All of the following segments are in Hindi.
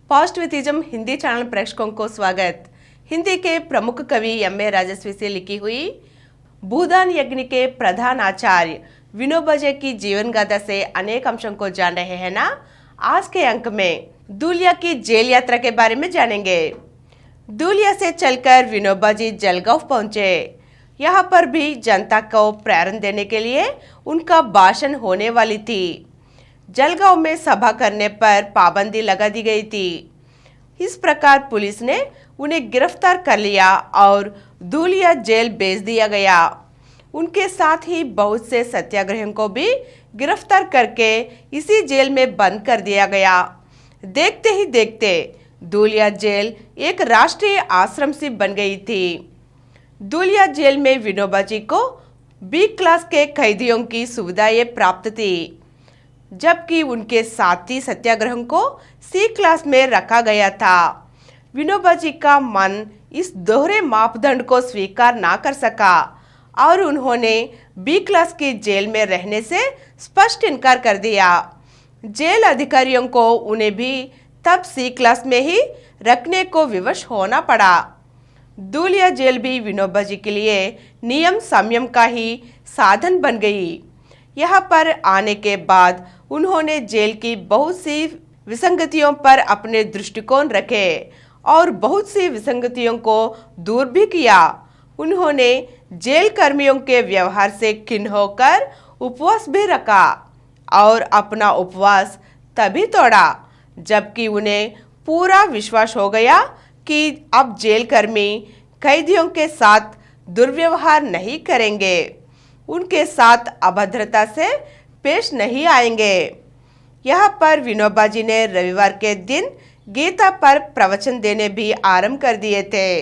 पॉजिटिविज्म हिंदी चैनल प्रेक्षकों को स्वागत। हिंदी के प्रमुख कवि एम.ए. राजस्वी से लिखी हुई भूदान यज्ञ के प्रधान आचार्य विनोबा जी की जीवन गाथा से अनेक अंशों को जान रहे हैं ना। आज के अंक में धूलिया की जेल यात्रा के बारे में जानेंगे। धूलिया से चलकर विनोबा जी जलगांव पहुंचे। यहाँ पर भी जनता को प्रेरणा देने के लिए उनका भाषण होने वाली थी। जलगांव में सभा करने पर पाबंदी लगा दी गई थी। इस प्रकार पुलिस ने उन्हें गिरफ्तार कर लिया और धूलिया जेल भेज दिया गया। उनके साथ ही बहुत से सत्याग्रहियों को भी गिरफ्तार करके इसी जेल में बंद कर दिया गया। देखते ही देखते धूलिया जेल एक राष्ट्रीय आश्रम सी बन गई थी। धूलिया जेल में विनोबा जी को बी क्लास के कैदियों की सुविधाएं प्राप्त थी, जबकि उनके साथी सत्याग्रह को सी क्लास में रखा गया था। विनोबा जी का मन इस दोहरे मापदंड को स्वीकार ना कर सका और उन्होंने बी क्लास की जेल में रहने से स्पष्ट इनकार कर दिया। जेल अधिकारियों को उन्हें भी तब सी क्लास में ही रखने को विवश होना पड़ा। धूलिया जेल भी विनोबा जी के लिए नियम संयम का ही साधन बन गई। यहाँ पर आने के बाद उन्होंने जेल की बहुत सी विसंगतियों पर अपने दृष्टिकोण रखे और बहुत सी विसंगतियों को दूर भी किया। उन्होंने जेल कर्मियों के व्यवहार से खिन्न होकर उपवास भी रखा और अपना उपवास तभी तोड़ा जबकि उन्हें पूरा विश्वास हो गया कि अब जेल कर्मी कैदियों के साथ दुर्व्यवहार नहीं करेंगे, उनके साथ अभद्रता से पेश नहीं आएंगे। यहाँ पर विनोबा जी ने रविवार के दिन गीता पर प्रवचन देने भी आरंभ कर दिए थे।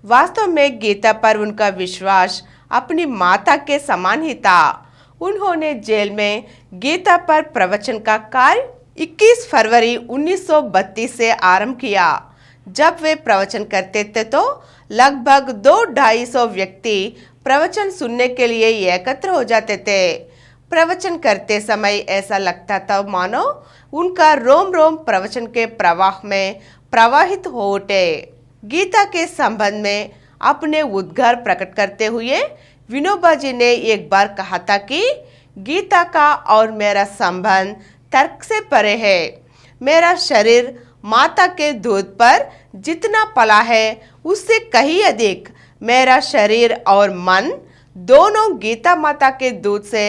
वास्तव में गीता पर उनका विश्वास अपनी माता के समान ही था। उन्होंने जेल में गीता पर प्रवचन का कार्य 21 फरवरी 1932 से आरंभ किया। जब वे प्रवचन करते थे तो लगभग 200-250 व्यक्ति प्रवचन सुनने के लिए एकत्र हो जाते थे। प्रवचन करते समय ऐसा लगता था मानो उनका रोम रोम प्रवचन के प्रवाह में प्रवाहित हो उठे। गीता के संबंध में अपने उद्गार प्रकट करते हुए विनोबा जी ने एक बार कहा था कि गीता का और मेरा संबंध तर्क से परे है। मेरा शरीर माता के दूध पर जितना पला है उससे कहीं अधिक मेरा शरीर और मन दोनों गीता माता के दूध से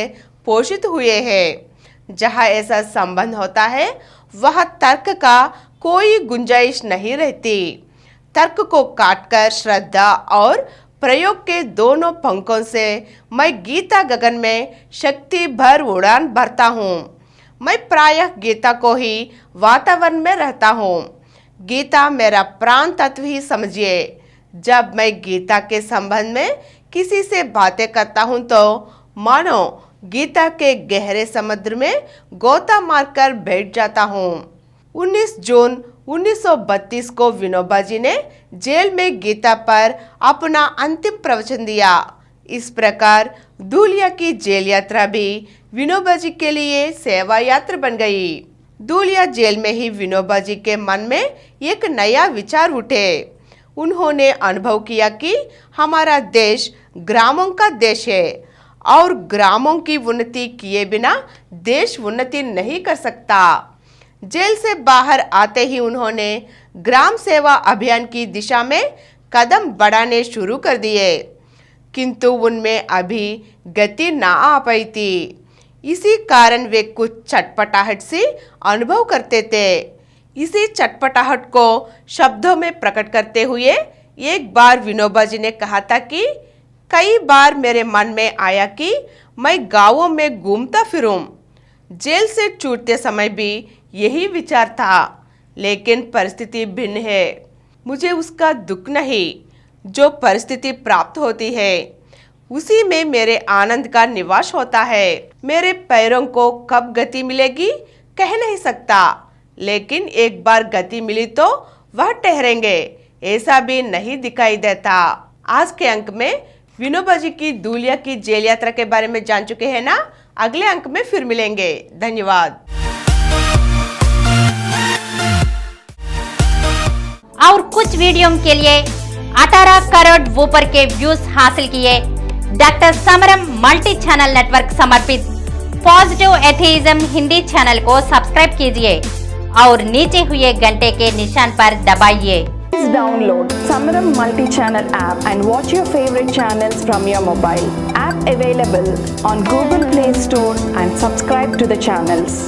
पोषित हुए हैं। जहाँ ऐसा संबंध होता है वह तर्क का कोई गुंजाइश नहीं रहती। तर्क को काटकर श्रद्धा और प्रयोग के दोनों पंखों से मैं गीता गगन में शक्ति भर उड़ान भरता हूँ। मैं प्रायः गीता को ही वातावरण में रहता हूँ। गीता मेरा प्राण तत्व ही समझिए। जब मैं गीता के संबंध में किसी से बातें करता हूँ तो मानो गीता के गहरे समुद्र में गोता मारकर बैठ जाता हूँ। 19 जून 1932 को विनोबा जी ने जेल में गीता पर अपना अंतिम प्रवचन दिया। इस प्रकार धूलिया की जेल यात्रा भी विनोबा जी के लिए सेवा यात्रा बन गई। धूलिया जेल में ही विनोबा जी के मन में एक नया विचार उठे। उन्होंने अनुभव किया कि हमारा देश ग्रामों का देश है और ग्रामों की उन्नति किए बिना देश उन्नति नहीं कर सकता। जेल से बाहर आते ही उन्होंने ग्राम सेवा अभियान की दिशा में कदम बढ़ाने शुरू कर दिए, किंतु उनमें अभी गति ना आ पाई थी। इसी कारण वे कुछ चटपटाहट सी अनुभव करते थे। इसी चटपटाहट को शब्दों में प्रकट करते हुए एक बार विनोबा जी ने कहा था कि कई बार मेरे मन में आया कि मैं गांवों में घूमता फिरूं। जेल से छूटते समय भी यही विचार था, लेकिन परिस्थिति भिन्न है। मुझे उसका दुख नहीं, जो परिस्थिति प्राप्त होती है उसी में मेरे आनंद का निवास होता है। मेरे पैरों को कब गति मिलेगी कह नहीं सकता, लेकिन एक बार गति मिली तो वह ठहरेंगे ऐसा भी नहीं दिखाई देता। आज के अंक में विनोबा जी की धूलिया की जेल यात्रा के बारे में जान चुके हैं ना। अगले अंक में फिर मिलेंगे। धन्यवाद। और कुछ वीडियो के लिए 18 करोड़ ऊपर के व्यूज हासिल किए डॉक्टर समरम मल्टी चैनल नेटवर्क समर्पित पॉजिटिव एथेइज्म हिंदी चैनल को सब्सक्राइब कीजिए और नीचे हुए घंटे के निशान पर दबाइए। Please download Samaram multi-channel app and watch your favorite channels from your mobile. App available on Google Play Store and subscribe to the channels.